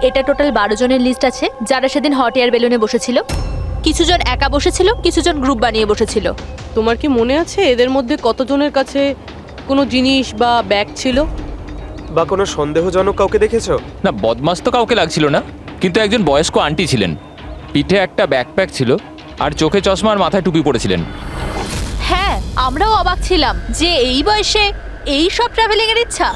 এটা টোটাল 12 জনের লিস্ট আছে যারা সেদিন হট এয়ার বেলুনে বসেছিল। কিছু জন একা বসেছিল, কিছু জন গ্রুপ বানিয়ে বসেছিল। তোমার কি মনে আছে এদের মধ্যে কতজনের কাছে কোনো জিনিস বা ব্যাগ ছিল? বা কোনো সন্দেহজনক কাউকে দেখেছো? না, বদমাস তো কাউকে লাগছিল না, কিন্তু একজন বয়স্ক আন্টি ছিলেন, পিঠে একটা ব্যাকপ্যাক ছিল আর চোখে চশমা আর মাথায় টুপি পরেছিলেন। হ্যাঁ, আমরাও অবাক ছিলাম যে এই বয়সে এই সব ট্রাভেলিং এর ইচ্ছা।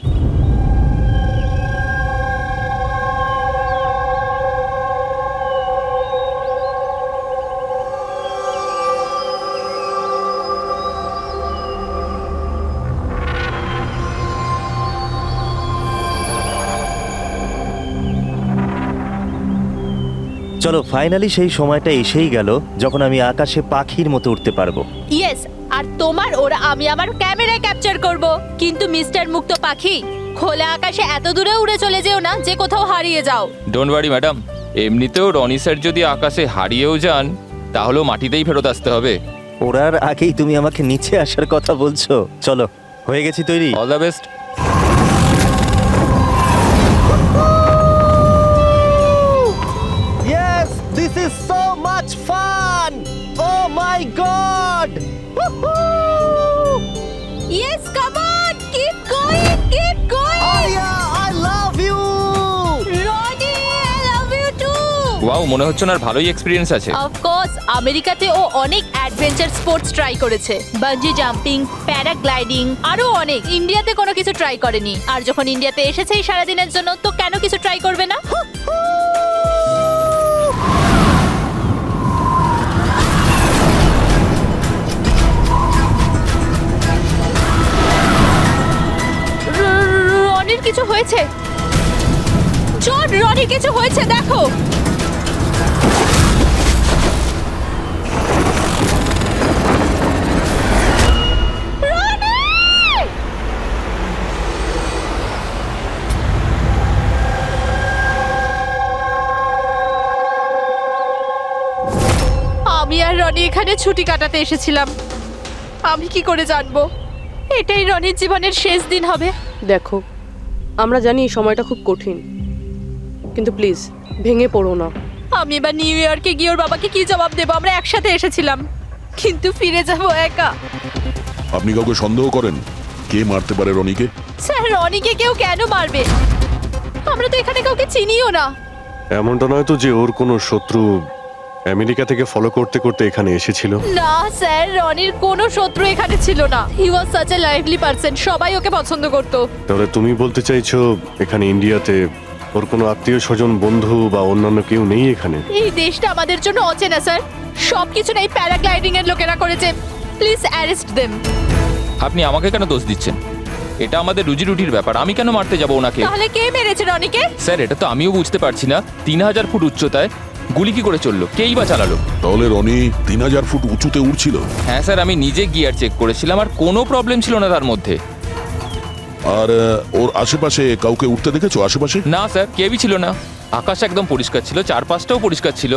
চলো, ফাইনালি সেই সময়টা এসেই গেল যখন আমি আকাশে পাখির মতো উঠতে পারবো। ইয়েস, আর তোমার ওরা আমি আমার ক্যামেরায় ক্যাপচার করব। কিন্তু মিস্টার মুক্ত পাখি, খোলা আকাশে এত দূরে উড়ে চলে যেও না যে কোথাও হারিয়ে যাও। ডোন্ট ওয়ারি ম্যাডাম, এমনিতেও রনি স্যার যদি আকাশে হারিয়েও যান তাহলেও মাটিতেই ফেরত আসতে হবে। ওড়ার আগেই তুমি আমাকে নিচে আসার কথা বলছো। চলো, হয়ে গেছি তৈরি। All the best. Yes, this is so much fun! Oh my god! Yes, come on, keep going, keep going. Arya, I love you! Roni, I love you too. Wow, মনে হচ্ছে না ভালোই এক্সপিরিয়েন্স আছে। অফ কোর্স, আমেরিকাতে ও অনেক adventure sports try করেছে, bungee jumping, paragliding, আরো অনেক। ইন্ডিয়াতে কোনো কিছু ট্রাই করেনি, আর যখন ইন্ডিয়াতে এসেছে এই সারাদিনের জন্য, তো কেন কিছু ট্রাই করবে না? রনির কিছু হয়েছে। জন, রনির কিছু হয়েছে, দেখো। আমি আর রনি এখানে ছুটি কাটাতে এসেছিলাম। আমি কি করে জানবো এটাই রনির জীবনের শেষ দিন হবে? দেখো, আমরা জানি এই সময়টা খুব কঠিন, কিন্তু প্লিজ ভেঙে পড়ো না। আমি এবার নিউ ইয়র্কে গিয়ে ওর বাবাকে কি জবাব দেবো? আমরা একসাথে এসেছিলাম, কিন্তু ফিরে যাবো একা। আপনি কাউকে সন্দেহ করেন কে মারতে পারে রনিকে? স্যার, রনিকে কেউ কেন মারবে? আমরা তো এখানে কাউকে চিনিও না। এমনটা নয় তো যে ওর কোনো শত্রু আমেরিকা থেকে ফলো করতে করতে এখানে এসেছিল? না স্যার, রনির কোনো শত্রু এখানে ছিল না। He was such a lively person, সবাই ওকে পছন্দ করতো। তাহলে তুমি বলতে চাইছো এখানে ইন্ডিয়াতে ওর কোনো আত্মীয় স্বজন, বন্ধু বা অন্যান্য কেউ নেই এখানে? এই দেশটা আমাদের জন্য অচেনা স্যার, সবকিছু এই প্যারাগ্লাইডিং এর লোকেরা করেছে। Please arrest them. আপনি আমাকে কেন দোষ দিচ্ছেন? এটা আমাদের রুজি রুটির ব্যাপার, আমি কেন মারতে যাব ওনাকে? তাহলে কে মেরেছে রনিকে? স্যার, এটা তো আমিও বুঝতে পারছি না। 3000 ফুট উচ্চতায় গুলি কি করে চললো? কেই বা চালালো? তাহলে রনি 3000 ফুট উঁচুতে উড়ছিল? হ্যাঁ স্যার, আমি নিজে গিয়ার চেক করেছিলাম আর কোনো প্রবলেম ছিল না তার মধ্যে। আর ওর আশেপাশে কাউকে উঠতে দেখেছো? আশেপাশে না স্যার, কেউই ছিল না। আকাশ একদম পরিষ্কার ছিল, চারপাশটাও পরিষ্কার ছিল,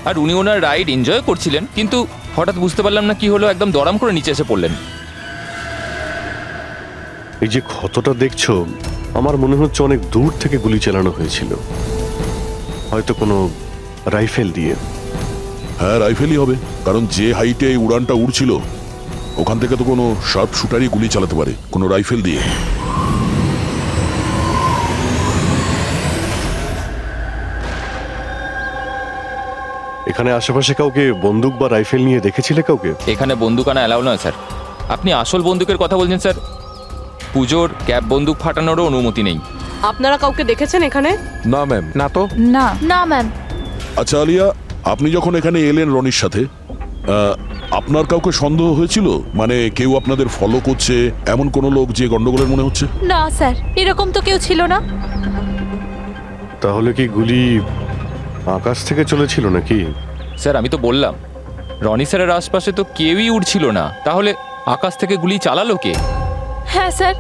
আর উনি ওনার রাইড এনজয় করছিলেন। কিন্তু হঠাৎ বুঝতে পারলাম না কি হলো, একদম দড়াম করে নিচে এসে পড়লেন। এই যে ক্ষতটা দেখছো, আমার মনে হচ্ছে অনেক দূর থেকে গুলি চালানো হয়েছিল, হয়তো কোনো রাইফেল দিয়ে। হ্যাঁ, রাইফেলই হবে, কারণ যে হাইটে এই উড়ানটা উড়ছিল ওখান থেকে তো কোনো শার্প শুটারই গুলি চালাতে পারে, কোনো রাইফেল দিয়ে। এখানে আশেপাশে কাউকে বন্দুক বা রাইফেল নিয়ে দেখেছিলে কাউকে? এখানে বন্দুক আনা অ্যালাউ নয় স্যার। আপনি আসল বন্দুকের কথা বলছেন স্যার? পুজোর ক্যাপ বন্দুক ফাটানোরও অনুমতি নেই। আপনারা কাউকে দেখেছেন এখানে? না ম্যাম। না তো। না না ম্যাম। আচ্ছা আলিয়া, আপনি যখন এখানে এলেন রনির সাথে, আপনার কাউকে সন্দেহ হয়েছিল? মানে কেউ আপনাদের ফলো করছে, এমন কোনো লোক যে গন্ডগোলের মনে হচ্ছে? না স্যার, এরকম তো কেউ ছিল না। তাহলে কি গুলি আকাশ থেকে চলেছিল নাকি? স্যার, আমি তো বললাম রনি স্যারের আশপাশে তো কেউই উড়ছিল না, তাহলে আকাশ থেকে গুলি চালালো কে? হ্যাঁ স্যার,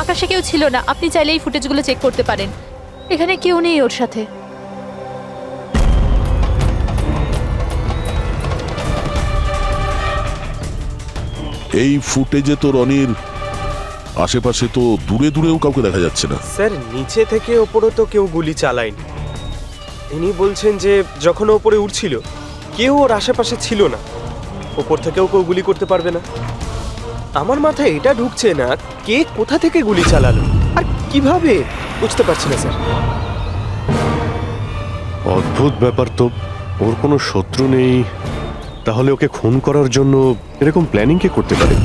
আকাশে কেউ ছিল না। আপনি চাইলে এই ফুটেজগুলো চেক করতে পারেন, এখানে কেউ নেই ওর সাথে। এই ফুটেজে তো রনির আশেপাশে তো দূরে দূরেও কাউকে দেখা যাচ্ছে না। স্যার, নিচে থেকে ওপরও তো কেউ গুলি চালায়নি। ইনি বলছেন যে যখন ও ওপরে উঠছিল কেউ ওর আশেপাশে ছিল না, ওপর থেকেও কেউ গুলি করতে পারবে না। আমার মাথায় এটা ঢুকছে না কে কোথা থেকে গুলি চালালো আর কিভাবে, বুঝতে পারছি না স্যার। অদ্ভুত ব্যাপার তো, ওর কোনো শত্রু নেই, তাহলে ওকে খুন করার জন্য এরকম প্ল্যানিং কে করতে পারে?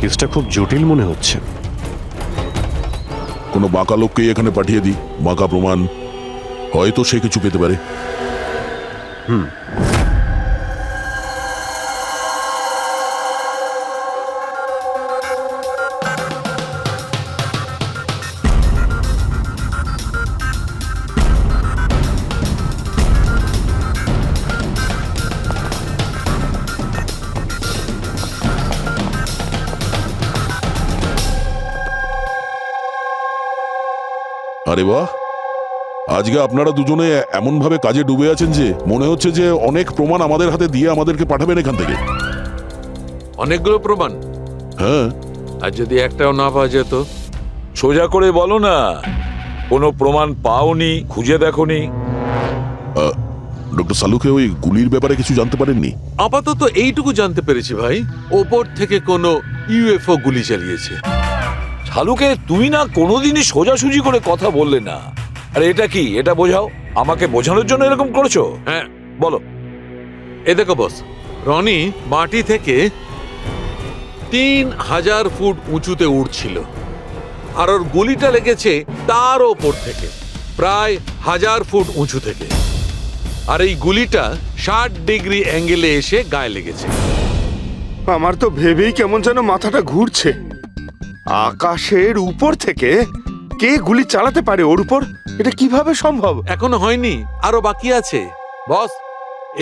কেসটা খুব জটিল মনে হচ্ছে। কোনো বাঁকা লোককেই এখানে পাঠিয়ে দিই, বাঁকা প্রমাণ, হয়তো সে কিছু পেতে পারে। আরে বাহ, আজকে আপনারা দুজনে এমন ভাবে কাজে ডুবে আছেন যে মনে হচ্ছে যে অনেক প্রমাণ আমাদের হাতে দিয়ে আমাদেরকে পাঠাবেন এখান থেকে। অনেকগুলো প্রমাণ, হ্যাঁ, আর যদি একটাও না পাওয়া যেত? সোজা করে বলো না, কোনো প্রমাণ পাওনি, খুঁজে দেখোনি? ডক্টর সালুকে ওই গুলির ব্যাপারে কিছু জানতে পারেননি? আপাতত এইটুকু জানতে পেরেছি ভাই, ওপর থেকে কোনো ইউএফও গুলি চালিয়েছে। শালুকে তুমি না কোনোদিনই সোজাসুজি করে কথা বললে না। আরে এটা কি, এটা বোঝাও, আমাকে বোঝানোর জন্য এরকম করেছো? হ্যাঁ, বলো। এ দেখো বস, রনি মাটি থেকে 3000 ফুট উঁচুতে উঠছিল, আর ওর গুলিটা লেগেছে তার ওপর থেকে প্রায় 1000 ফুট উঁচু থেকে, আর এই গুলিটা 60 ডিগ্রি অ্যাঙ্গেলে এসে গায়ে লেগেছে। আমার তো ভেবেই কেমন যেন মাথাটা ঘুরছে। আকাশের উপর থেকে কে গুলি চালাতে পারে ওর উপর? এটা কিভাবে সম্ভব? এখনো হয়নি, আরো বাকি আছে বস।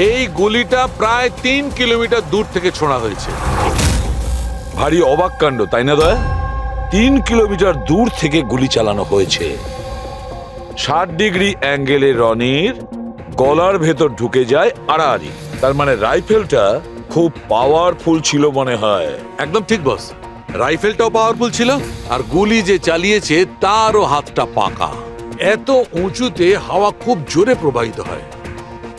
এই গুলিটা প্রায় 3 কিলোমিটার দূর থেকে ছোড়া হয়েছে। ভারী অবাক কাণ্ড, তাই না দয়া? 3 কিলোমিটার দূর থেকে গুলি চালানো হয়েছে। 60 ডিগ্রি অ্যাঙ্গেলে রনির গলার ভেতর ঢুকে যায় আড়াআড়ি। তার মানে রাইফেলটা খুব পাওয়ারফুল ছিল মনে হয়। একদম ঠিক বস, রাইফেলটাও পাওয়ারফুল ছিল, আর গুলি যে চালিয়েছে তারও হাতটা পাকা। এত উঁচুতে হাওয়া খুব জোরে প্রবাহিত হয়,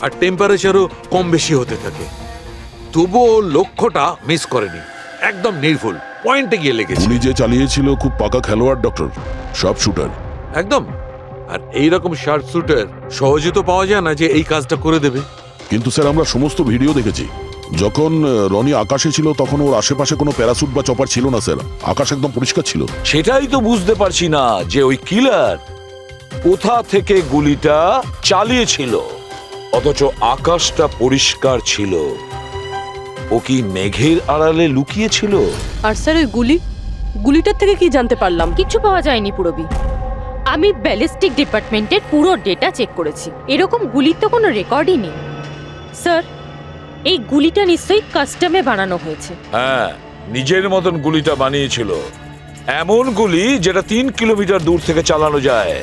আর টেম্পারেচারও কম বেশি হতে থাকে, তবুও লক্ষ্যটা মিস করেনি, একদম নির্ভুল পয়েন্টে গিয়ে লেগেছে। গুলি যে চালিয়েছিল খুব পাকা খেলোয়াড়, ডক্টর, সব শুটার। একদম। আর এইরকম শার্প শুটার সহজে তো পাওয়া যায় না যে এই কাজটা করে দেবে। কিন্তু স্যার আমরা সমস্ত ভিডিও দেখেছি, যখন রনি আকাশে ছিল তখন ওর আশেপাশে কোনো প্যারাসুট বা চপার ছিল না স্যার, আকাশ একদম পরিষ্কার ছিল। সেটাই তো বুঝতে পারছি না যে ওই কিলার কোথা থেকে গুলিটা চালিয়েছিল, অথচ আকাশটা পরিষ্কার ছিল। ও কি মেঘের আড়ালে লুকিয়েছিল? আর স্যার ওই গুলিটার থেকে কি জানতে পারলাম? কিচ্ছু পাওয়া যায়নি পুরবি। আমি ব্যালিস্টিক ডিপার্টমেন্টের পুরো ডেটা চেক করেছি, এরকম গুলির তো কোনো রেকর্ডই নেই। স্যার, এই গুলিটা নিশ্চয়ই কাস্টমে বানানো হয়েছে। হ্যাঁ, নিজের মতন গুলিটা বানিয়েছিল, এমন গুলি যেটা 3 কিলোমিটার দূর থেকে চালানো যায়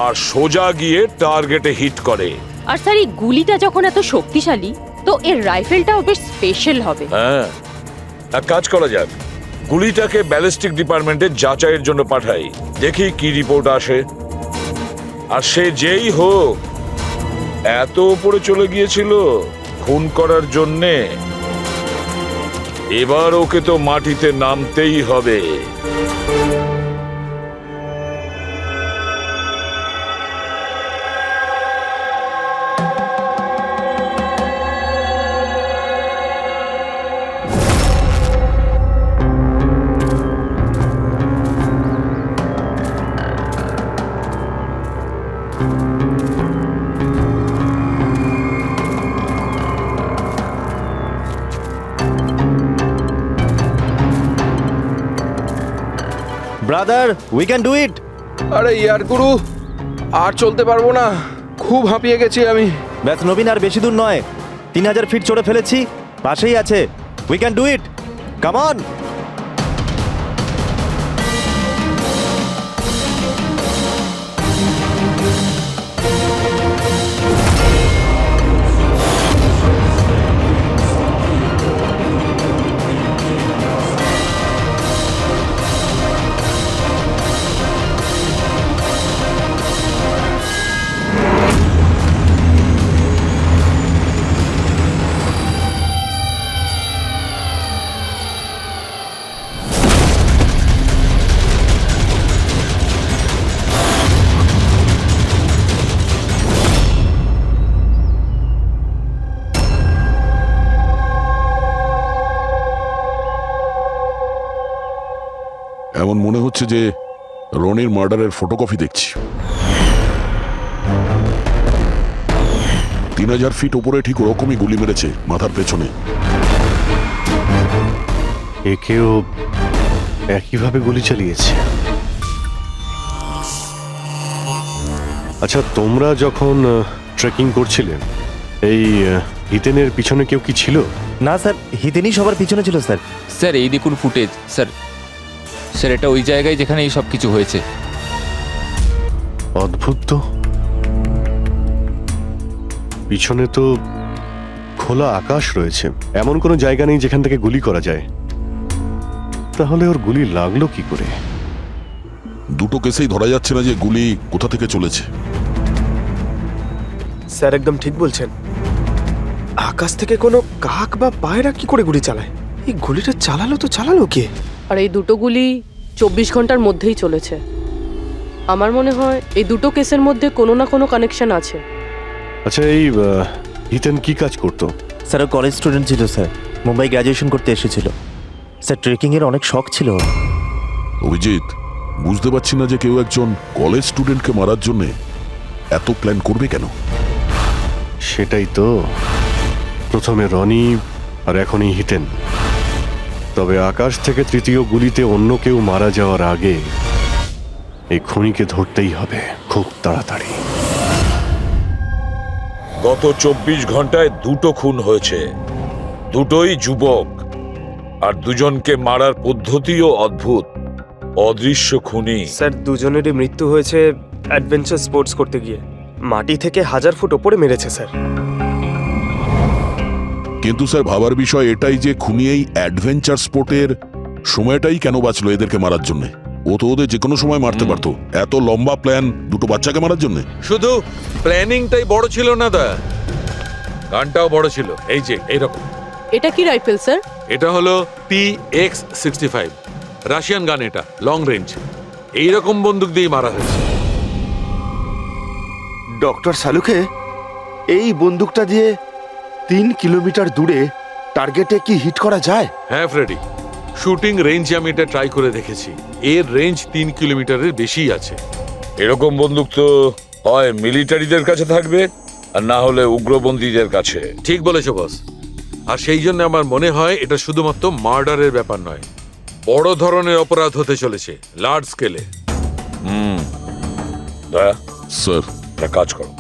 আর সোজা গিয়ে টার্গেটে হিট করে। আর স্যার, এই গুলিটা যখন এত শক্তিশালী, তো এর রাইফেলটাও বেশ স্পেশাল হবে। হ্যাঁ, এক কাজ করা যাক, গুলিটাকে ব্যালিস্টিক ডিপার্টমেন্টে যাচাইয়ের জন্য পাঠাই, দেখি কি রিপোর্ট আসে। আর সে যেই হোক, এত উপরে চলে গিয়েছিল খুন করার জন্যে, এবার ওকে তো মাটিতে নামতেই হবে। ব্রাদার, উই ক্যান ডু ইট। আরে ইয়ার গুরু, আর চলতে পারবো না, খুব হাঁপিয়ে গেছি আমি। ব্যাস নবীন, আর বেশি দূর নয়, 3000 ফিট চড়ে ফেলেছি, পাশেই আছে। We can do it, come on. এমন মনে হচ্ছে যে রনির মার্ডারের ফটোকপি দেখছি। 3000 ফিট উপরে ঠিক ওরকমই গুলি মেরেছে মাথার পেছনে। একেও একইভাবে গুলি চালিয়েছে। আচ্ছা, তোমরা যখন ট্রেকিং করছিলেন এই হিতেনের পিছনে কেউ কি ছিল? না স্যার, হিতেনই সবার পিছনে ছিল স্যার। স্যার এই দেখুন ফুটেজ স্যার। স্যার এটা ওই জায়গায় যেখানে এই সব কিছু হয়েছে। অদ্ভুত তো, পিছনে তো খোলা আকাশ রয়েছে, এমন কোনো জায়গা নেই যেখান থেকে গুলি করা যায়। তাহলে ওর গুলি লাগলো কি করে? দুটো কেসেই ধরা যাচ্ছে না যে গুলি কোথা থেকে চলেছে। স্যার একদম ঠিক বলছেন। আকাশ থেকে কোনো কাক বা পায়রা কি করে গুলি চালায়? এই গুলিটা চালালো কে? আর এই দুটো গুলি 24 ঘন্টার মধ্যেই চলেছে। আমার মনে হয় এই দুটো কেসের মধ্যে কোনো না কোনো কানেকশন আছে। আচ্ছা, এই হিতেন কি কাজ করতো? স্যার ও কলেজ স্টুডেন্ট ছিল স্যার, মুম্বাই গ্র্যাজুয়েশন করতে এসেছিল স্যার। ট্রেকিং এর অনেক শখ ছিল ওর। অভিজিৎ, বুঝতে পারছি না যে কেউ একজন কলেজ স্টুডেন্টকে মারার জন্য এত প্ল্যান করবে কেন? সেটাই তো, প্রথমে রনি আর এখনই হিতেন। তবে আকাশ থেকে তৃতীয় গুলিতে অন্য কেউ মারা যাওয়ার আগে এই খুনিকে ধরতেই হবে খুব তাড়াতাড়ি। গত 24 ঘন্টায় দুটো খুন হয়েছে, দুটোই যুবক, আর দুজনকে মারার পদ্ধতিও অদ্ভুত। অদৃশ্য খুনি। স্যার দুজনেরই মৃত্যু হয়েছে অ্যাডভেঞ্চার স্পোর্টস করতে গিয়ে। মাটি থেকে 1000 ফুট ওপরে মেরেছে স্যার। কিন্তু স্যার ভাবার বিষয় এটাই যে খুনি এই অ্যাডভেঞ্চার স্পোর্টের সময়টাই কেন বাঁচলো এদেরকে মারার জন্য? ও তো ওদের যে কোনো সময় মারতে পারতো। এত লম্বা প্ল্যান দুটো বাচ্চাকে মারার জন্য? শুধু প্ল্যানিংটাই বড় ছিল না দা, গানটাও বড় ছিল। এই যে এইরকম। এটা কি রাইফেল স্যার? এটা হলো PX-65 রাশিয়ান গান। এটা লং রেঞ্জ। এইরকম বন্দুক দিয়ে মারা হয়েছে। ডক্টর সালুকে, এই বন্দুকটা দিয়ে 3 কিলোমিটার দূরে টার্গেটে কি হিট করা যায়? হ্যাঁ ফ্রেডি, শুটিং রেঞ্জে আমি এটা ট্রাই করে দেখেছি। এর রেঞ্জ 3 কিলোমিটারের বেশিই আছে। এরকম বন্দুক তো হয় মিলিটারিদের কাছে থাকবে, আর না হলে উগ্রপন্থীদের কাছে। ঠিক বলেছো বস। আর সেই জন্য আমার মনে হয় এটা শুধুমাত্র মার্ডারের ব্যাপার নয়, বড় ধরনের অপরাধ হতে চলেছে, লার্জ স্কেলে। দয়া, স্যার, একটা কাজ করো,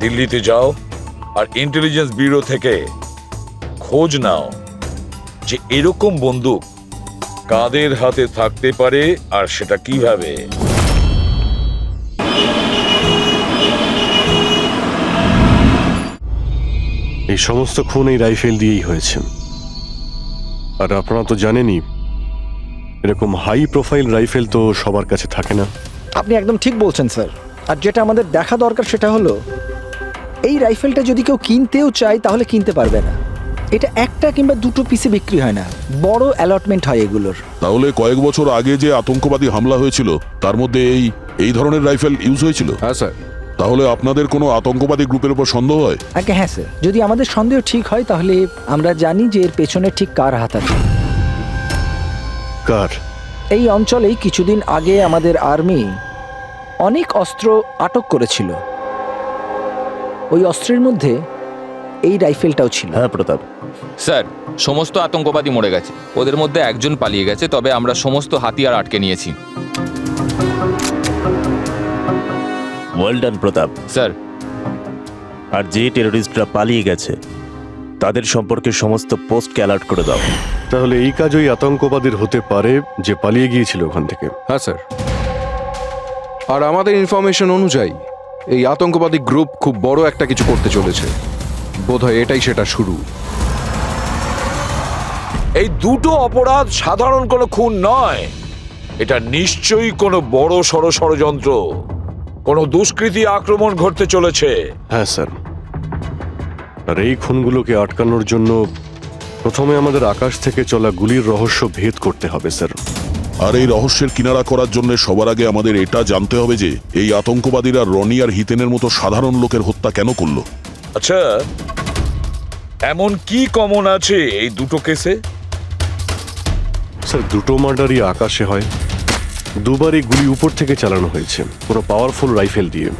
দিল্লিতে যাও আর ইন্টেলিজেন্স ব্যুরো থেকে খোঁজ নাও যে এরকম বন্দুক কাদের হাতে থাকতে পারে আর সেটা কিভাবে। এই সমস্ত খুন এই রাইফেল দিয়েই হয়েছে। আর আপনারা তো জানেনই, এরকম হাই প্রোফাইল রাইফেল তো সবার কাছে থাকে না। আপনি একদম ঠিক বলছেন স্যার। আর যেটা আমাদের দেখা দরকার সেটা হলো এই রাইফেলটা যদি কেউ কিনতেও চায় তাহলে কিনতে পারবে না। এটা একটা কিংবা দুটো পিসে বিক্রি হয় না, বড় অ্যালটমেন্ট হয় এগুলোর। তাহলে কয়েক বছর আগে যে আতঙ্কবাদী হামলা হয়েছিল তার মধ্যে এই ধরনের রাইফেল ইউজ হয়েছিল? হ্যাঁ স্যার। তাহলে আপনাদের কোনো আতঙ্কবাদী গ্রুপের উপর সন্দেহ হয়? আগে হ্যাঁ স্যার, যদি আমাদের সন্দেহ ঠিক হয় তাহলে আমরা জানি যে এর পেছনে ঠিক কার হাত আছে। কার? এই অঞ্চলেই কিছুদিন আগে আমাদের আর্মি অনেক অস্ত্র আটক করেছিল। ওই অস্ত্রের মধ্যে এই রাইফেলটাও ছিল। হ্যাঁ প্রতাপ স্যার সমস্ত আতঙ্কবাদী মরে গেছে, ওদের মধ্যে একজন পালিয়ে গেছে, তবে আমরা সমস্ত হাতিয়ার আটকে নিয়েছি। ওয়েল ডান প্রতাপ। স্যার আর যে টেররিস্টরা পালিয়ে গেছে তাদের সম্পর্কে সমস্ত পোস্টকে অ্যালার্ট করে দাও। তাহলে এই কাজ ওই আতঙ্কবাদীর হতে পারে যে পালিয়ে গিয়েছিল ওখান থেকে। হ্যাঁ স্যার। আর আমাদের ইনফরমেশন অনুযায়ী এই আতঙ্কবাদী গ্রুপ খুব বড় একটা কিছু করতে চলেছে। বোধহয় এটাই সেটা শুরু। এই দুটো অপরাধ সাধারণ কোনো খুন নয়, এটা নিশ্চয়ই কোনো বড় সড় ষড়যন্ত্র, কোনো দুষ্কৃতী আক্রমণ ঘটতে চলেছে। হ্যাঁ স্যার। আর এই খুনগুলোকে আটকানোর জন্য প্রথমে আমাদের আকাশ থেকে চলা গুলির রহস্য ভেদ করতে হবে স্যার। আর এই রহস্যের কিনারা করার জন্য সবার আগে আমাদের এটা জানতে হবে যে এই আতঙ্কবাদীরা রনি আর হিতেনের মতো সাধারণ লোকের হত্যা কেন করলো। আচ্ছা, এমন কি কমন আছে এই দুটো কেসে? স্যার দুটো মার্ডারই আকাশে হয়, দুবারই গুলি উপর থেকে চালানো হয়েছে, পুরো পাওয়ারফুল রাইফেল দিয়ে।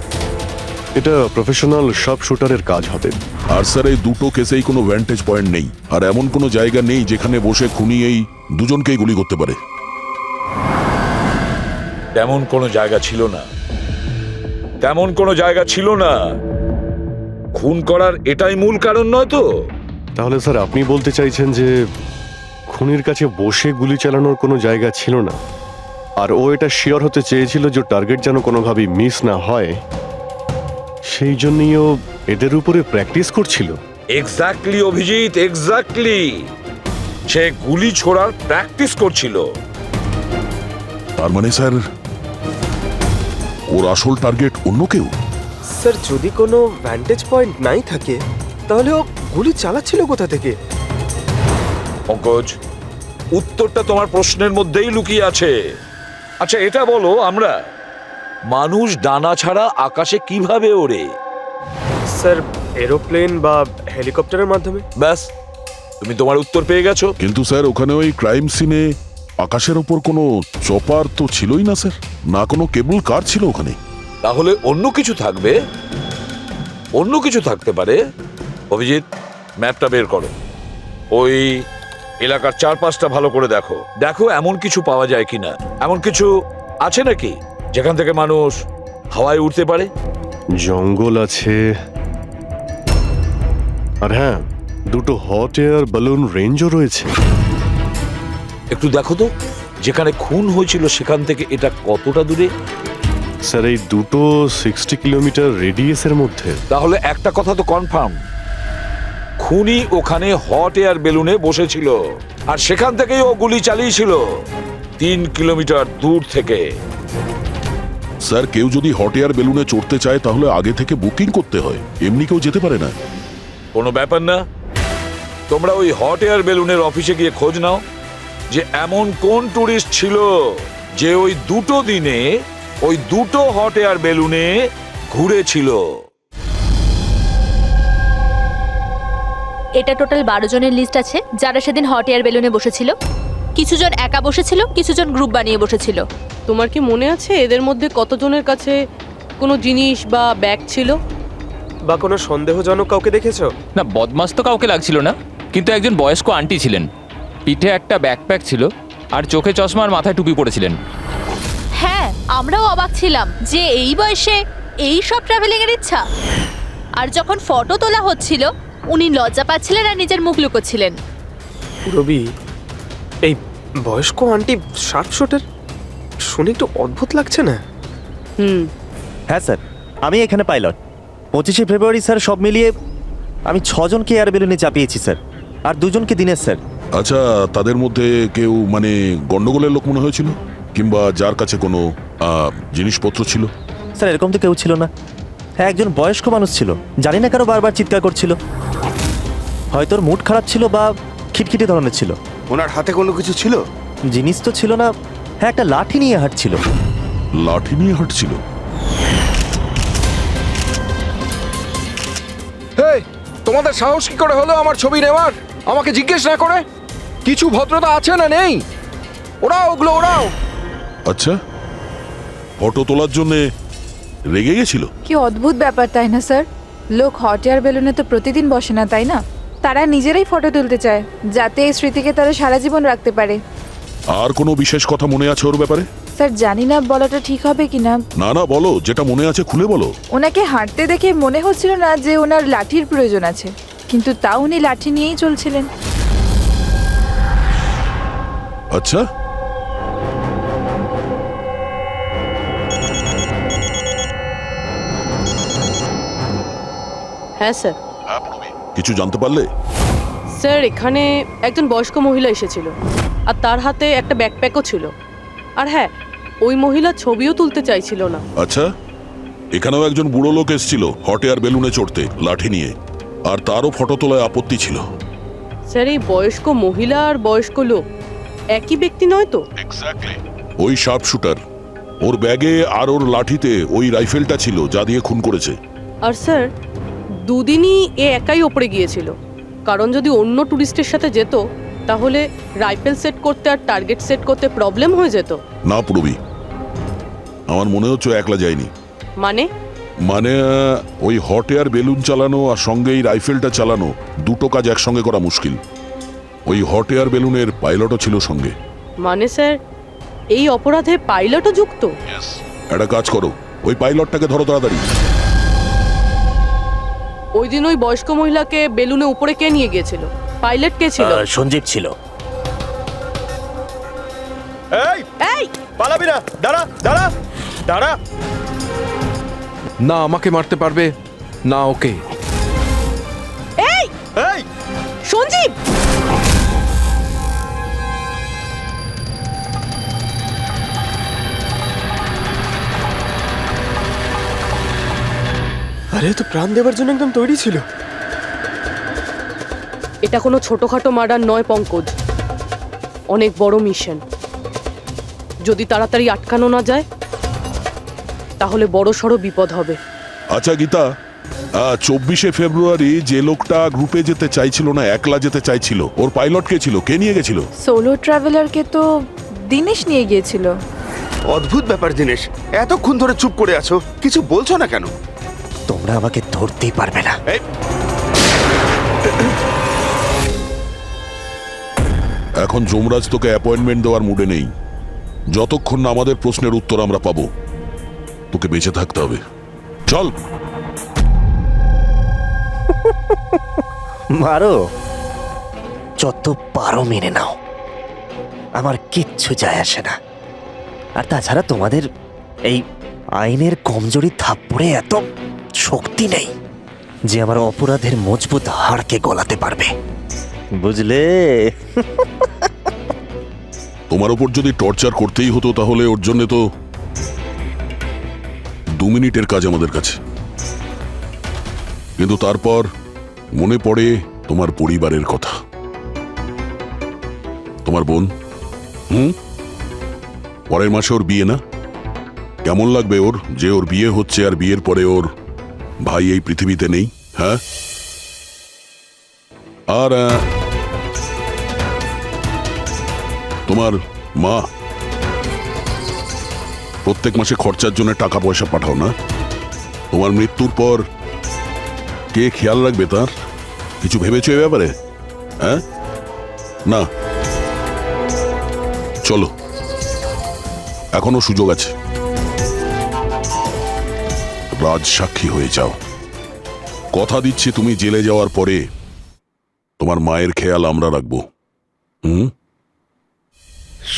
এটা প্রফেশনাল সব শুটারের কাজ হবে। আর স্যার এই দুটো কেসেই কোনো ভ্যান্টেজ পয়েন্ট নেই, আর এমন কোনো জায়গা নেই যেখানে বসে খুনি এই দুজনকেই গুলি করতে পারে। তেমন কোনো জায়গা ছিল না, তেমন কোনো জায়গা ছিল না। খুন করার এটাই মূল কারণ নয় তো? তাহলে স্যার আপনি বলতে চাইছেন যে খুনির কাছে বসে গুলি চালানোর কোনো জায়গা ছিল না, আর ও এটা শিওর হতে চেয়েছিল যে টার্গেট যেন কোনোভাবেই মিস না হয়, সেই জন্যই ও এদের উপরে প্র্যাকটিস করছিল। Exactly Abhijit, exactly. সে গুলি ছোড়ার প্র্যাকটিস করছিল। তার মানে স্যার ওর আসল টার্গেট অন্য কেউ? স্যার যদি কোনো ভ্যান্টেজ পয়েন্ট নাই থাকে তাহলে ও গুলি চালাচ্ছিল কোথা থেকে? পঙ্কজ, উত্তরটা তোমার প্রশ্নের মধ্যেই লুকিয়ে আছে। আচ্ছা এটা বলো, আমরা মানুষ ডানা ছাড়া আকাশে কিভাবে ওড়ে? স্যার এরোপ্লেন বা হেলিকপ্টারের মাধ্যমে। ব্যাস, তুমি তোমার উত্তর পেয়ে গেছো। কিন্তু স্যার ওখানে ওই ক্রাইম সিনে আকাশের ওপর কোনো চপার তো ছিলই না স্যার, না কোনো কেবল কার ছিল ওখানে। তাহলে অন্য কিছু থাকবে, অন্য কিছু থাকতে পারে। অভিজিৎ, ম্যাপটা বের করো, ওই এলাকার চারপাশটা ভালো করে দেখো, দেখো এমন কিছু পাওয়া যায় কিনা। এমন কিছু আছে নাকি যেখান থেকে মানুষ হাওয়ায় উঠতে পারে? জঙ্গল আছে, আর হ্যাঁ, দুটো হট এয়ার বালুন রেঞ্জও রয়েছে। একটু দেখো তো, যেখানে খুন হয়েছিল সেখান থেকে এটা কতটা দূরে? স্যার এই দুটো 60 কিলোমিটার রেডিয়াসের মধ্যে। তাহলে একটা কথা তো কনফার্ম, খুনি ওখানে হট এয়ার বেলুনে বসেছিল, আর সেখান থেকেই ও গুলি চালিয়েছিল 3 কিলোমিটার দূর থেকে। স্যার কেউ যদি হট এয়ার বেলুনে চড়তে চায় তাহলে আগে থেকে বুকিং করতে হয়, এমনি কেউ যেতে পারে না। কোনো ব্যাপার না, তোমরা ওই হট এয়ার বেলুনের অফিসে গিয়ে খোঁজ নাও যে এমন কোন ট্যুরিস্ট ছিল যে ওই দুটো দিনে ওই দুটো হট এয়ার বেলুনে ঘুরেছিল। এটা টোটাল 12 জনের লিস্ট আছে যারা সেদিন হট এয়ার বেলুনে বসেছিল। কিছুজন একা বসেছিল, কিছুজন গ্রুপ বানিয়ে বসেছিল। তোমার কি মনে আছে এদের মধ্যে কতজনের কাছে কোনো জিনিস বা ব্যাগ ছিল? বা কোনো সন্দেহজনক কাউকে দেখেছো? না, বদমাস তো কাউকে লাগছিল না, কিন্তু একজন বয়স্ক আন্টি ছিলেন, পিঠে একটা ব্যাকপ্যাক ছিল আর চোখে চশমা আর মাথায় টুপি পরেছিলেন। হ্যাঁ, আমরাও অবাক ছিলাম যে এই বয়সে এই সব ট্রাভেলিং এর ইচ্ছা। আর যখন ফটো তোলা হচ্ছিল উনি লজ্জা পাচ্ছিলেন আর নিজের মুখ লুকোচ্ছিলেন। রবি, এই বয়স্ক আন্টি শার্প শুটার শুনে একটু অদ্ভুত লাগছে না? হ্যাঁ স্যার, আমি এখানে পাইলট। 25শে ফেব্রুয়ারি স্যার সব মিলিয়ে আমি 6 জনকে এয়ার বেলুনে চাপিয়েছি স্যার, আর 2 জনকে দিনের স্যার। আচ্ছা, তাদের মধ্যে কেউ মানে গন্ডগোলের লোক মনে হয়েছিল, কিংবা যার কাছে কোনো জিনিসপত্র ছিল? স্যার এরকম তো কেউ ছিল না। হ্যাঁ, একজন বয়স্ক মানুষ ছিল, জানি না কেন বারবার চিৎকার করছিল। হয়তো ওর মুড খারাপ ছিল বা খিটখিটে ধরনের ছিল। ওনার হাতে কোনো কিছু ছিল? জিনিস তো ছিল না। হ্যাঁ, একটা লাঠি নিয়ে হাঁটছিল। লাঠি নিয়ে হাঁটছিল? হেই, তোমাদের সাহস কি করে হলো আমার ছবি নেওয়ার, আমাকে জিজ্ঞেস না করে? কিছু ভদ্রতা আছে না নেই? ওরাও ওগুলো ওরাও। আচ্ছা, ফটো তোলার জন্য রেগে গেছিল? কি অদ্ভুত ব্যাপার, তাই না স্যার? লোক হট এয়ার বেলুনে তো প্রতিদিন বসে না, তাই না? তারা নিজেরাই ফটো তুলতে চায় যাতে এই স্মৃতিকে তারা সারা জীবন রাখতে পারে। আর কোনো বিশেষ কথা মনে আছে ওর ব্যাপারে? স্যার জানি না বলাটা ঠিক হবে কিনা। না না, বলো, যেটা মনে আছে খুলে বলো। ওনাকে হাঁটতে দেখে মনে হচ্ছিল না যে ওনার লাঠির প্রয়োজন আছে, কিন্তু তাও উনি লাঠি নিয়েই চলছিলেন। আচ্ছা, হ্যাঁ স্যার। কিছু জানতে পারলে? স্যার এখানে একজন বয়স্ক মহিলা এসেছিল, আর তার হাতে একটা ব্যাকপ্যাকও ছিল। আর হ্যাঁ, ওই মহিলা ছবিও তুলতে চাইছিল না। আচ্ছা, এখানেও একজন বুড়ো লোক এসেছিল হট এয়ার বেলুনে চড়তে লাঠি নিয়ে, আর তারও ফটো তোলায় আপত্তি ছিল। স্যার এই বয়স্ক মহিলা আর বয়স্ক লোক একই ব্যক্তি নয় তো? ওই শার্প শুটার, ওর ব্যাগে আর ওর লাঠিতে ওই রাইফেলটা ছিল যা দিয়ে খুন করেছে। আর স্যার দুদিনই এ একাই ওপরে গিয়েছিল, কারণ যদি অন্য টুরিস্টের সাথে যেত তাহলে রাইফেল সেট করতে আর টার্গেট সেট করতে প্রবলেম হয়ে যেত। না পুরবি, আমার মনে হচ্ছে ও একলা যায়নি। মানে মানে ওই হট এয়ার বেলুন চালানো আর সঙ্গে এই রাইফেলটা চালানো দুটো কাজ একসঙ্গে করা মুশকিল। ওই হট এয়ার বেলুনের পাইলটও ছিল সঙ্গে। মানে স্যার এই অপরাধে পাইলটও যুক্ত? একটা কাজ করো, ওই পাইলটটাকে ধরো তাড়াতাড়ি। ওই দিন ওই বয়স্ক মহিলাকে বেলুনে উপরে কে নিয়ে গিয়েছিল? পাইলট কে ছিল? সঞ্জীব ছিল। এই এই পালাবি না, দাঁড়া দাঁড়া দাঁড়া। না আমাকে মারতে পারবে না ওকে। এই এই সঞ্জীব! আরে তো প্রাণ দেওয়ার জন্য একদম তৈরি ছিল। এটা কোনো ছোটখাটো মার্ডার নয় পঙ্কজ, অনেক বড় মিশন। যদি তাড়াতাড়ি আটকানো না যায় তাহলে বড় সড় বিপদ হবে। আচ্ছা গীতা, 24শে ফেব্রুয়ারি যে লোকটা গ্রুপে যেতে চাইছিল না, একলা যেতে চাইছিল, ওর পাইলট কে ছিল? কে নিয়ে গেছিল? সোলো ট্রাভেলারকে তো দিনেশ নিয়ে গিয়েছিল। অদ্ভুত ব্যাপার দিনেশ, এতক্ষণ ধরে চুপ করে আছো, কিছু বলছো না কেন? তোমরা আমাকে ধরতেই পারবে না। এই, এখন যমরাজ তোকে অ্যাপয়েন্টমেন্ট দেওয়ার মুডে নেই। যতক্ষণ না আমাদের প্রশ্নের উত্তর আমরা পাবো, তোকে বেঁচে থাকতে হবে। চল। মারো, যত পারো মেনে নাও, আমার কিচ্ছু যায় আসে না। আর তাছাড়া তোমাদের এই আইনের কমজোরি থাপ্পড়ে এত শক্তি নেই যে আমার অপরাধের মজবুত হাড়কে গলাতে পারবে, বুঝলে? তোমার ওপর যদি টর্চার করতেই হতো তাহলে ওর জন্য তো 2 মিনিটের কাজ আমাদের কাছে। কিন্তু তারপর মনে পড়ে তোমার পরিবারের কথা, তোমার বোন। পরের মাসে ওর বিয়ে না? কেমন লাগবে ওর যে ওর বিয়ে হচ্ছে আর বিয়ের পরে ওর ভাই এই পৃথিবীতে নেই? হ্যাঁ। আর তোমার মা প্রত্যেক মাসে খরচার জন্য টাকা পয়সা পাঠাও না? তোমার মৃত্যুর পর কে খেয়াল রাখবে তার? কিছু ভেবেছো এ ব্যাপারে? হ্যাঁ না, চলো, এখনো সুযোগ আছে। রাজ সাক্ষী হয়ে যাও। কথা দিচ্ছি তুমি জেলে যাওয়ার পরে তোমার মায়ের খেয়াল আমরা রাখবো।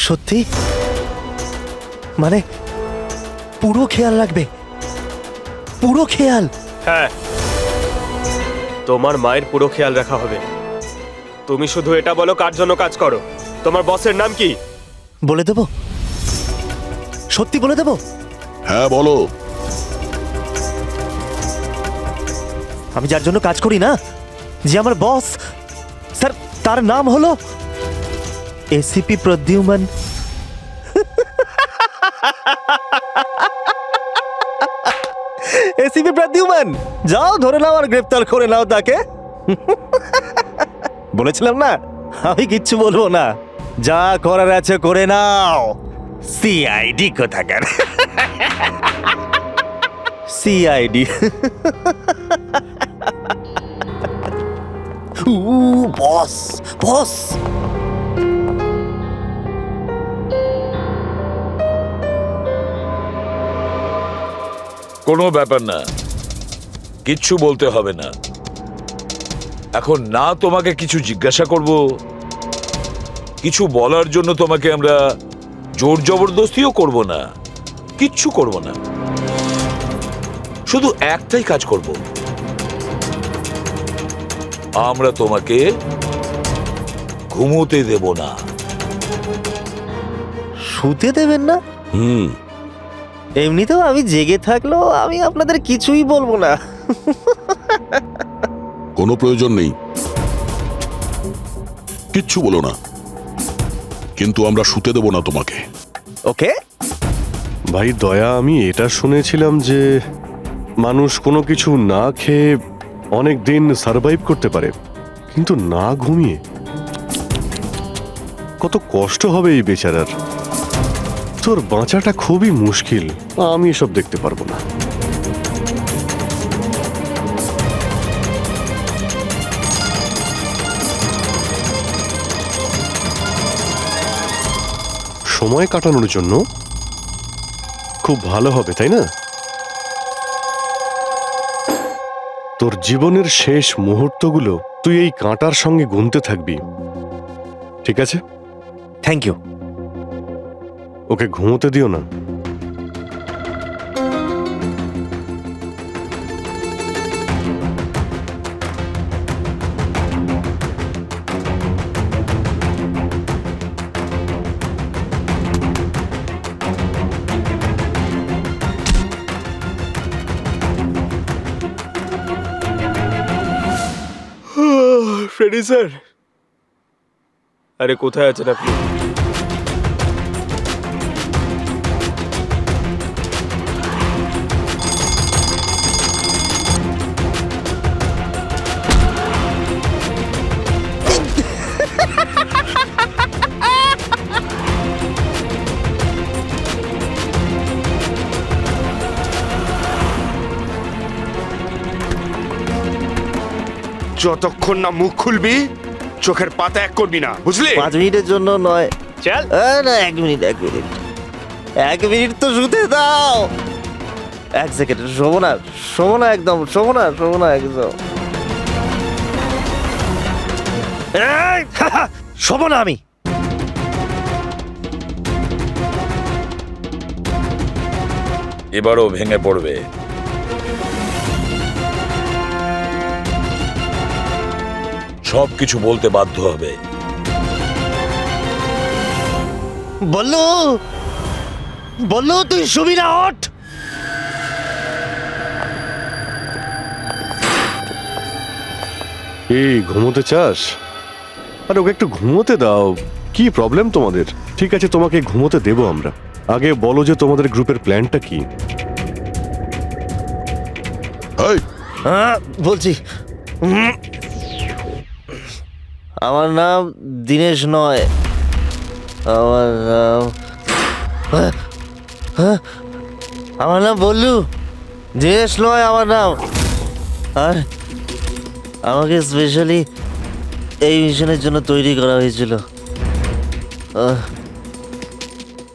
সত্যি? মানে পুরো খেয়াল রাখবে? পুরো খেয়াল? হ্যাঁ, তোমার মায়ের পুরো খেয়াল রাখা হবে। তুমি শুধু এটা বলো কার জন্য কাজ করো। তোমার বসের নাম কি? বলে দেবো? সত্যি বলে দেবো? হ্যাঁ বলো। আমি যার জন্য কাজ করি না, যে আমার বস স্যার, তার নাম হলো এসিপি প্রদ্যুম্ন। এসিপি প্রদ্যুম্ন, যাও ধরে নাও আর গ্রেফতার করে নাও তাকে। বলেছিলাম না আমি কিচ্ছু বলবো না, যা করার আছে করে নাও। সিআইডি কোথাকার। সিআইডি। বস বস। কোনো ব্যাপার না, কিচ্ছু বলতে হবে না। এখন না তোমাকে কিছু জিজ্ঞাসা করব, কিছু বলার জন্য তোমাকে আমরা জোর জবরদস্তিও করব না, কিচ্ছু করব না। শুধু একটাই কাজ করব, আমরা তোমাকে ঘুমোতে দেব না। শুতে দেবেন না? এমনিতেও আমি জেগে থাকলেও আমি আপনাদের কিছুই বলবো না। কোনো প্রয়োজন নেই, কিচ্ছু বলো না, কিন্তু আমরা শুতে দেব না তোমাকে। ওকে ভাই দয়া, আমি এটা শুনেছিলাম যে মানুষ কোনো কিছু না খেয়ে অনেক দিন সার্ভাইভ করতে পারে, কিন্তু না ঘুমিয়ে। কত কষ্ট হবে এই বেচারার। তোর বাঁচাটা খুবই মুশকিল, আমি এসব দেখতে পারবো না। সময় কাটানোর জন্য খুব ভালো হবে, তাই না? তোর জীবনের শেষ মুহূর্তগুলো তুই এই কাঁটার সঙ্গে গুনতে থাকবি, ঠিক আছে? Thank you. ওকে ঘুমোতে দিও না। ফ্রেডি স্যার, আরে কোথায় আছেন আপনি? যতক্ষণ না মুখ খুলবি চোখের পাতা এক করবি না, বুঝলি? 5 মিনিটের জন্য নয়। চল। না, 1 মিনিট 1 মিনিট তো শুতে দাও। 1 সেকেন্ড, শোবো না একদম, শোবো না একদম। এই, শোবো না আমি। এবারও ভেঙে পড়বে। সবকিছু বলতে বাধ্য হবে। বললো তুই শুবি না, ওঠ। এই ঘুমোতে চাস? আরে ওকে একটু ঘুমোতে দাও, কি প্রবলেম তোমাদের? ঠিক আছে, তোমাকে ঘুমোতে দেবো আমরা। আগে বলো যে তোমাদের গ্রুপের প্ল্যানটা কি? বলছি, আমার নাম দীনেশ নয়, আমার নাম বল্লু। দীনেশ নয় আমার নাম। আর আমাকে স্পেশালি এই মিশনের জন্য তৈরি করা হয়েছিল।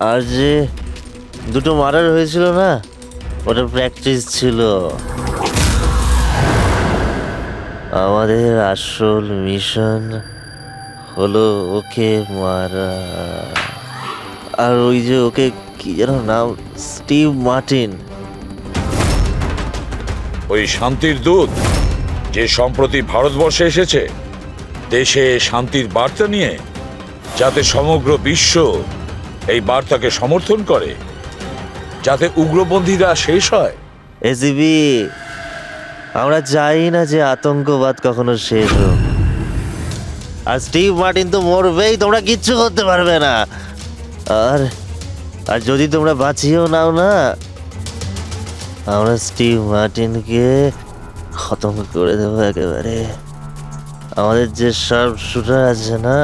আর যে 2টো মার্ডার হয়েছিল না, ওটা প্র্যাকটিস ছিল। আমাদের আসল মিশন হলো ওকে মারা। আর ওই যে ওকে কি যেন নাম, স্টিভ মার্টিন। ওই শান্তির দূত যে সম্প্রতি ভারতবর্ষে এসেছে দেশে শান্তির বার্তা নিয়ে, যাতে সমগ্র বিশ্ব এই বার্তাকে সমর্থন করে, যাতে উগ্রপন্থীরা শেষ হয়। এসিবি, আমরা চাই না যে আতঙ্কবাদ কখনো শেষ হোক। আর স্টিভ মার্টিন তো মরবেই, তোমরা কিচ্ছু করতে পারবে না। আর আর যদি তোমরা বাঁচিয়েও নাও না, আমরা স্টিভ মার্টিনকে খতম করে দেবো একেবারে। আমাদের যে শার্প শুটার আছে না,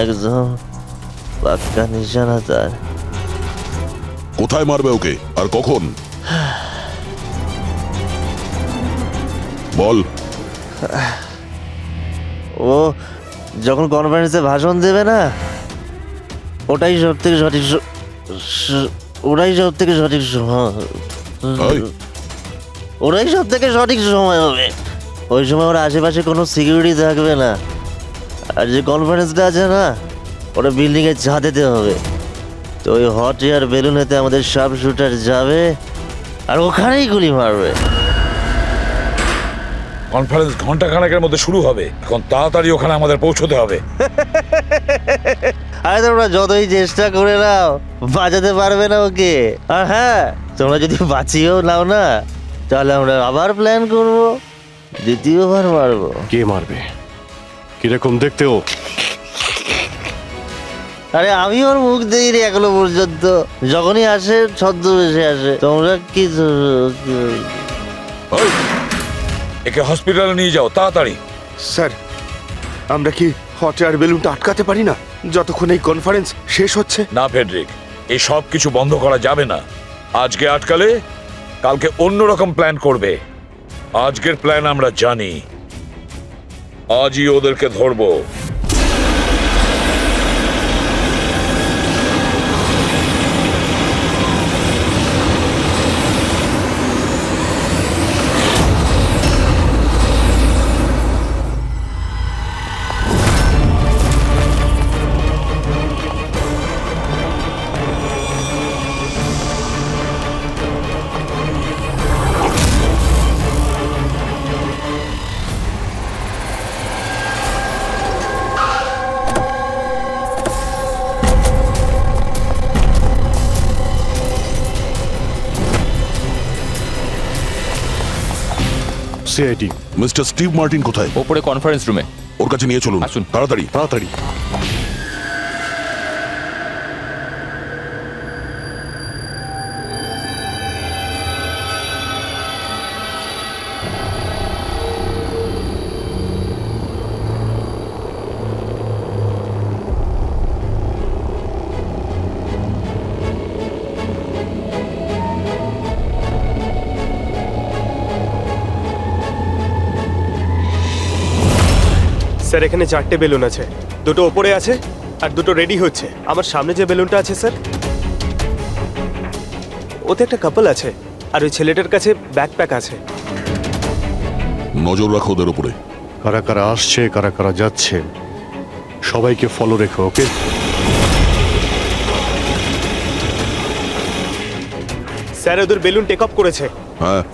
একদম পাক্কা নিশানা তার। কোথায় মারবে ওকে আর কখন? বল। ও যখন কনফারেন্সে ভাষণ দেবে না, ওটাই সব থেকে সঠিক সময় হবে। ওই সময় ওর আশেপাশে কোনো সিকিউরিটি থাকবে না। আর যে কনফারেন্সটা আছে না, ওটা বিল্ডিংয়ের ছাদেতে হবে। তো ওই হট এয়ার বেলুনেতে আমাদের শার্প শুটার যাবে আর ওখানেই গুলি মারবে। কনফারেন্স ঘন্টা খানেকের মধ্যে শুরু হবে, এখন তাড়াতাড়ি ওখানে আমাদের পৌঁছতে হবে। আরে তোমরা যতই চেষ্টা করে নাও, বাঁচাতে পারবে না ওকে। আর হ্যাঁ, তোমরা যদি বাঁচিয়েও নাও না, তাহলে আমরা আবার প্ল্যান করব, দ্বিতীয়বার মারবো। কে মারবে? কিরকম দেখতে ও? আরে আমি ওর মুখ দেখিনি এখনো পর্যন্ত। যখনই আসে ছদ্মবেশে আসে। তোমরা কি একে হসপিটালে নিয়ে যাও তাড়াতাড়ি। স্যার, আমরা কি হট এয়ার বেলুনটা আটকাতে পারি না? যতক্ষণ এই কনফারেন্স শেষ হচ্ছে। না ফেডরিক, এই সব কিছু বন্ধ করা যাবে না। আজকে আটকালে কালকে অন্যরকম প্ল্যান করবে। আজকের প্ল্যান আমরা জানি, আজই ওদেরকে ধরবো। সিআইডি। মিস্টার স্টিভ মার্টিন কোথায়? ওপরে কনফারেন্স রুমে। ওর কাছে নিয়ে চলুন, আসুন। তাড়াতাড়ি। তাড়াতাড়ি। স্যার এখানে 4টে বেলুন আছে, 2টো ওপরে আছে আর 2টো রেডি হচ্ছে। আমার সামনে যে বেলুনটা আছে স্যার, ওতে একটা কাপল আছে আর ওই ছেলেটার কাছে ব্যাকপ্যাক আছে। নজর রাখো ওদের উপরে। কারা কারা আসছে, কারা কারা যাচ্ছে, সবাইকে ফলো রেখো, ওকে? স্যার ওদের বেলুন টেক অফ করেছে। হ্যাঁ,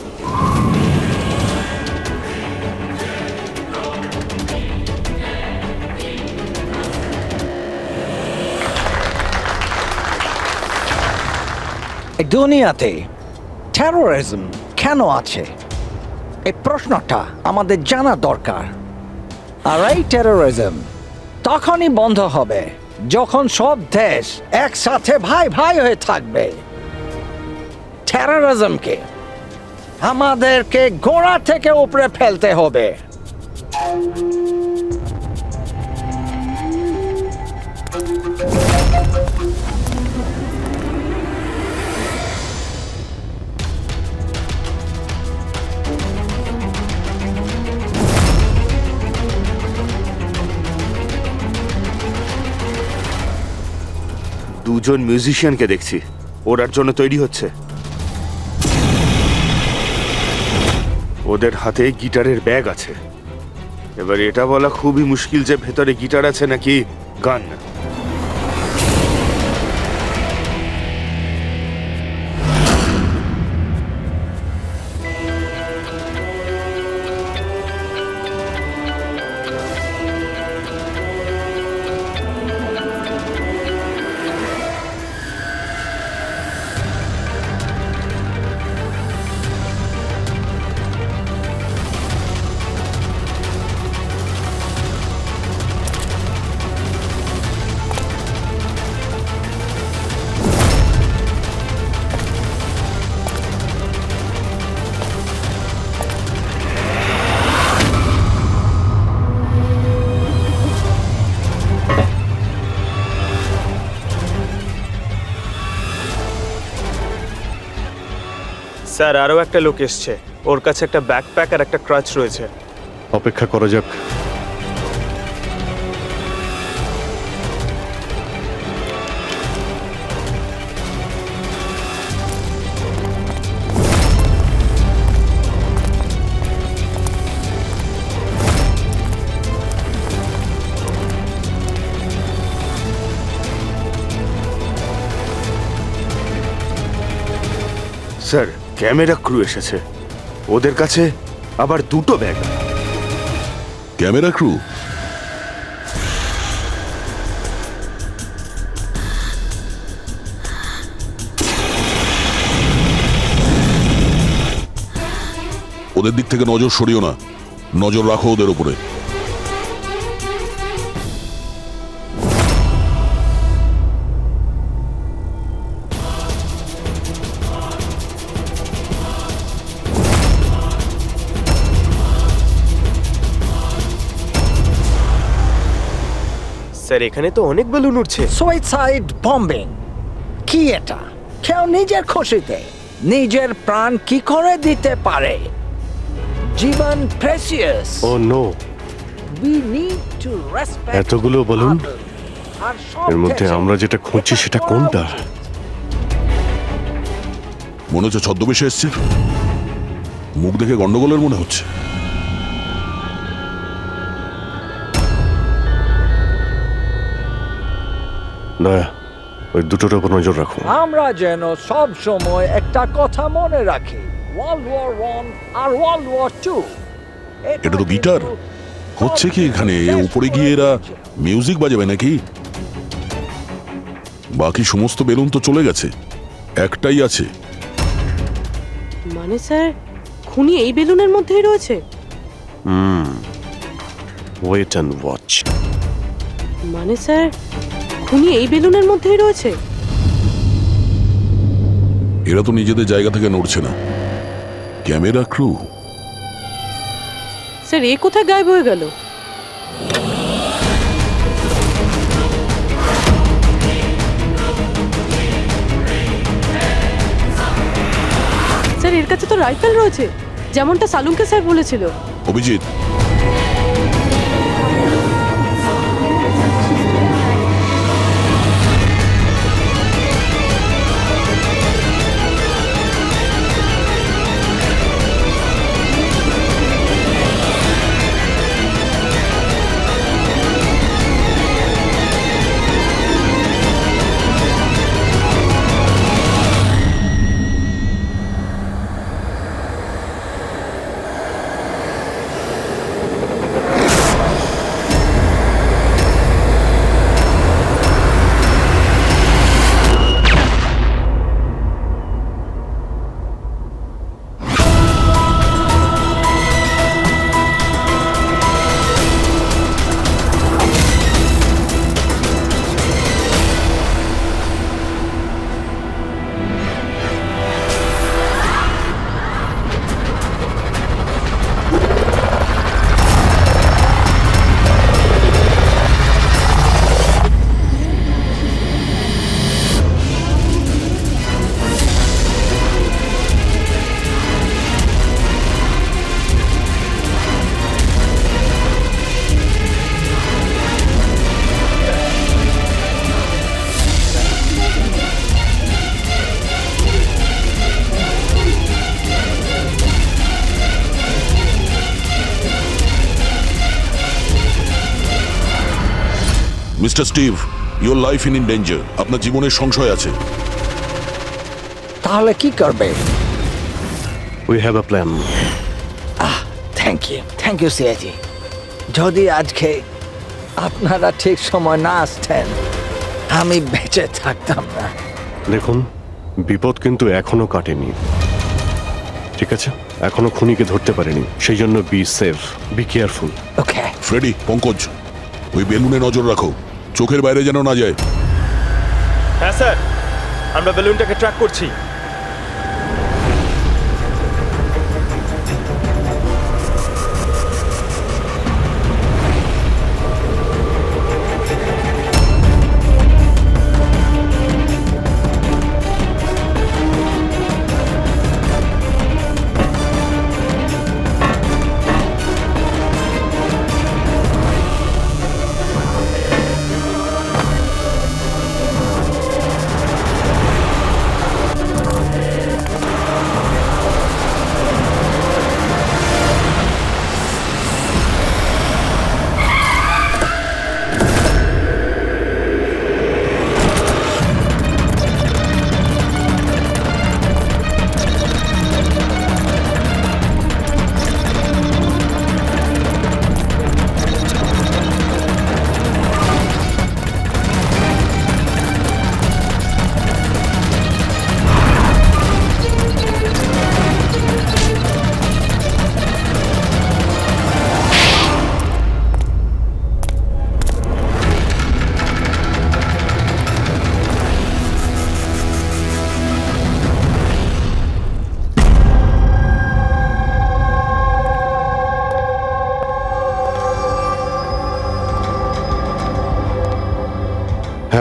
এই দুনিয়াতে টেরোরিজম কেন আছে, এই প্রশ্নটা আমাদের জানা দরকার। আর এই টেরোরিজম তখনই বন্ধ হবে যখন সব দেশ একসাথে ভাই ভাই হয়ে থাকবে। টেরোরিজমকে আমাদেরকে গোড়া থেকে উপরে ফেলতে হবে। দুজন মিউজিশিয়ানকে দেখছি, ওরার জন্য তৈরি হচ্ছে। ওদের হাতে গিটারের ব্যাগ আছে। এবার এটা বলা খুবই মুশকিল যে ভেতরে গিটার আছে নাকি গান। স্যার আরও একটা লোক এসছে, ওর কাছে একটা ব্যাকপ্যাক আর একটা ক্রাচ রয়েছে। অপেক্ষা করা যাক। স্যার ক্যামেরা ক্রু এসেছে, ওদের কাছে আবার 2টো ব্যাগ। Camera crew? ওদের দিক থেকে নজর সরিও না, নজর রাখো ওদের উপরে। স্যার এখানে তো অনেক বেলুন উঠছে। সুইসাইড বম্বিং কি এটা? কেউ নিজের খুশিতে নিজের প্রাণ কি করে দিতে পারে? জীবন precious. Oh no, we need to respect এতগুলো বলুন, এর মধ্যে আমরা যেটা খুঁজছি সেটা কোনটা? মনে হচ্ছে ছদ্মবেশে এসছে, মুখ দেখে গন্ডগোলের মনে হচ্ছে। দয়া, ওই দুটোর উপর নজর রাখো। আমরা যেন সব সময় একটা কথা মনে রাখি, ওয়ার্ল্ড ওয়ার 1 আর ওয়ার্ল্ড ওয়ার 2। এটা তো গিটার। হচ্ছে কি এখানে? উপরে গিয়ে এরা মিউজিক বাজাবে নাকি? বাকি সমস্ত বেলুন তো চলে গেছে, একটাই আছে। মানে স্যার খুনি এই বেলুনের মধ্যেই রয়েছে? Wait and watch. মানে স্যার খুনি এই বেলুনের মধ্যেই রয়েছে? এরা তো নিজেদের জায়গা থেকে নড়ছে না। Camera crew. স্যার এ কোথায় গায়েব হয়ে গেল? স্যার এর কাছে তো রাইফেল রয়েছে, যেমনটা সালুমকে স্যার বলেছিল। Abhijit, mister Steve, your life in danger. আপনার জীবনের সংশয় আছে। তাহলে কি করবে? We have a plan. Thank you সিয়াজি। যদি আজকে আপনারা ঠিক সময় না আসতেন আমি বেঁচে থাকতাম না। দেখুন, বিপদ কিন্তু এখনো কাটেনি, ঠিক আছে? এখনো খুনিকে ধরতে পারেনি, সেই জন্য be safe, be careful. Okay Freddie, Pankaj, ওই বেলুনে নজর রাখো, চোখের বাইরে যেন না যায়। হ্যাঁ স্যার, আমরা বেলুনটাকে ট্র্যাক করছি।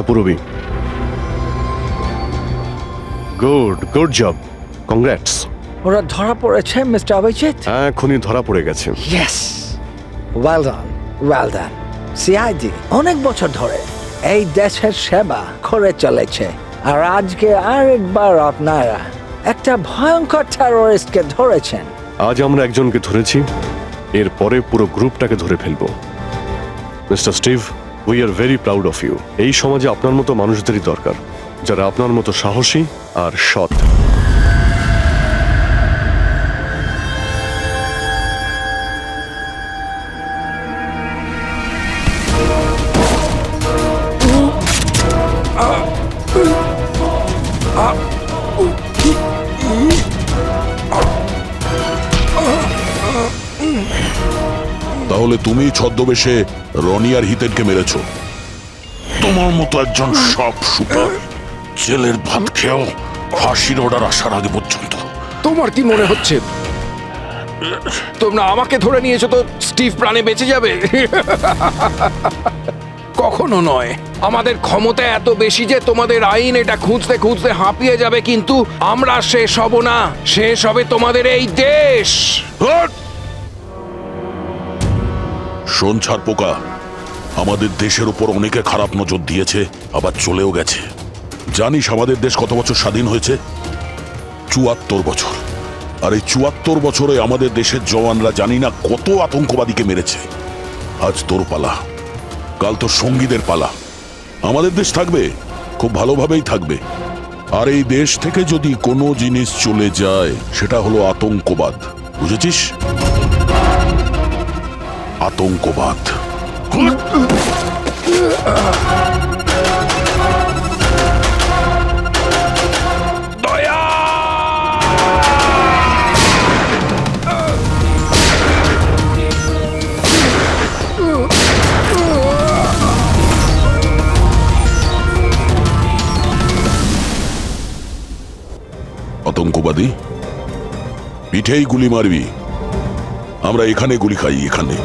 হ্যাঁ পুরবি। Good job, congrats. ওরা ধরা পড়েছে মিস্টার অভিজিৎ? হ্যাঁ, এখনই ধরা পড়ে গেছে। Yes, well done. সিআইডি অনেক বছর ধরে এই দেশের সেবা করে চলেছে, আর আজকে আরেকবার আপনারা একটা ভয়ঙ্কর টেরোরিস্টকে ধরেছেন। আজ আমরা একজনকে ধরেছি, এরপরে পুরো গ্রুপটাকে ধরে ফেলবো। Mister Steve, we are very proud of you. এই সমাজে আপনার মতো মানুষদেরই দরকার, যারা আপনার মতো সাহসী আর সৎ। তাহলে তুমি ছদ্মবেশে রনি আর হিতেনকে মেরেছো? তোমার মতো একজন সব সুপার জেলের ভাত খেয়েও ফাঁসির অর্ডার আসার আগে পর্যন্ত। তোমার কি মনে হচ্ছে তোমরা আমাকে ধরে নিয়েছো তো স্টিভ প্রাণে বেঁচে যাবে? কখনো নয়। আমাদের ক্ষমতা এত বেশি যে তোমাদের আইন এটা খুঁজতে খুঁজতে হাঁপিয়ে যাবে, কিন্তু আমরা শেষ হব না। শেষ হবে তোমাদের এই দেশ। শোন ছাড় পোকা, আমাদের দেশের উপর অনেকে খারাপ নজর দিয়েছে, আবার চলেও গেছে। জানিস আমাদের দেশ কত বছর স্বাধীন হয়েছে? ৭৪ বছর। আর এই ৭৪ বছরে আমাদের দেশের জওয়ানরা জানি না কত আতঙ্কবাদীকে মেরেছে। আজ তোর পালা, কাল তোর সঙ্গীদের পালা। আমাদের দেশ থাকবে, খুব ভালোভাবেই থাকবে। আর এই দেশ থেকে যদি কোনো জিনিস চলে যায়, সেটা হলো আতঙ্কবাদ। বুঝেছিস? আতঙ্কবাদ। আতঙ্কবাদী পিঠেই গুলি মারবি, আমরা এখানে গুলি খাই, এখানে।